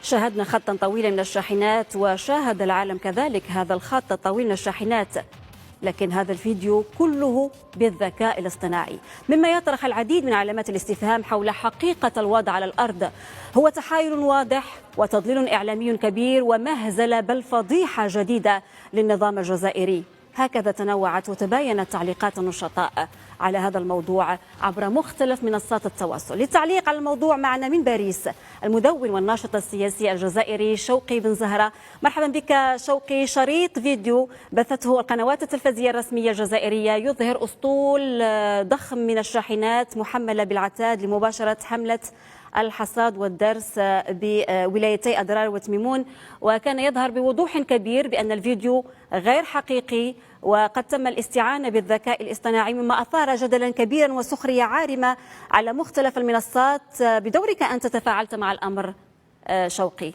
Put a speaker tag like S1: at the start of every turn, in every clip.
S1: شاهدنا خطا طويلا من الشاحنات، وشاهد العالم كذلك هذا الخط الطويل من الشاحنات، لكن هذا الفيديو كله بالذكاء الاصطناعي، مما يطرح العديد من علامات الاستفهام حول حقيقة الوضع على الأرض. هو تحايل واضح وتضليل إعلامي كبير ومهزلة بل فضيحة جديدة للنظام الجزائري. هكذا تنوعت وتباينت تعليقات النشطاء على هذا الموضوع عبر مختلف منصات التواصل. للتعليق على الموضوع معنا من باريس المدون والناشط السياسي الجزائري شوقي بن زهرة. مرحبا بك شوقي. شريط فيديو بثته القنوات التلفزيونية الرسمية الجزائرية يظهر أسطول ضخم من الشاحنات محملة بالعتاد لمباشرة حملة الحصاد والدرس بولايتي أدرار وتميمون، وكان يظهر بوضوح كبير بأن الفيديو غير حقيقي وقد تم الاستعانة بالذكاء الاصطناعي، مما أثار جدلا كبيرا وسخرية عارمة على مختلف المنصات. بدورك أنت تفاعلت مع الأمر شوقي.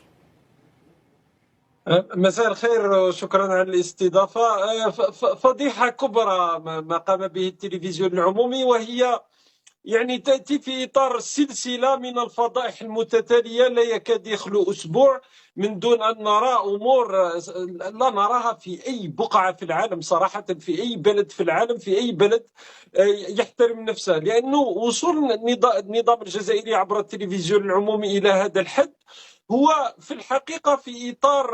S2: مساء الخير وشكرا على الاستضافة. فضيحة كبرى ما قام به التلفزيون العمومي، وهي يعني تأتي في إطار سلسلة من الفضائح المتتالية لا يكاد يخلو أسبوع من دون أن نرى أمور لا نراها في أي بقعة في العالم صراحة، في أي بلد في العالم، في أي بلد يحترم نفسه. لأنه وصول النظام الجزائري عبر التلفزيون العمومي إلى هذا الحد هو في الحقيقة في إطار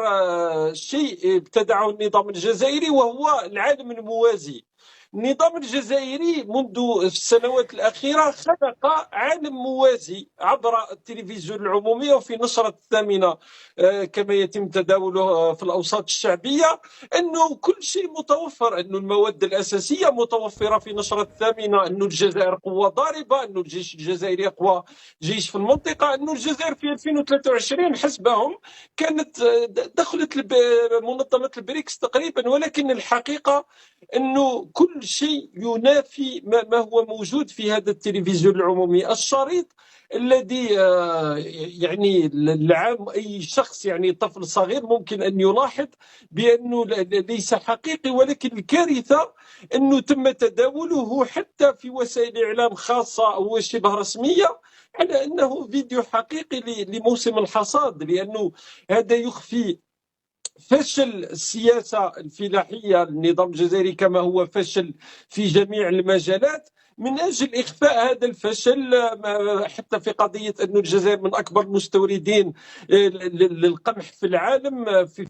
S2: شيء ابتدعه النظام الجزائري، وهو العالم الموازي. النظام الجزائري منذ السنوات الأخيرة خلق عالم موازي عبر التلفزيون العمومي وفي نشرة الثامنة كما يتم تداوله في الأوساط الشعبية، أنه كل شيء متوفر، أن المواد الأساسية متوفرة في نشرة الثامنة، أن الجزائر قوة ضاربة، أن الجيش الجزائري أقوى جيش في المنطقة، أن الجزائر في 2023 حسبهم كانت دخلت منظمة البريكس تقريبا، ولكن الحقيقة أنه كل شيء ينافي ما هو موجود في هذا التلفزيون العمومي. الشريط الذي يعني العام أي شخص يعني طفل صغير ممكن أن يلاحظ بأنه ليس حقيقي، ولكن الكارثة أنه تم تداوله حتى في وسائل إعلام خاصة أو شبه رسمية على أنه فيديو حقيقي لموسم الحصاد، لأنه هذا يخفي فشل السياسة الفلاحية للنظام الجزائري كما هو فشل في جميع المجالات. من أجل إخفاء هذا الفشل حتى في قضية أن الجزائر من أكبر المستوردين للقمح في العالم، في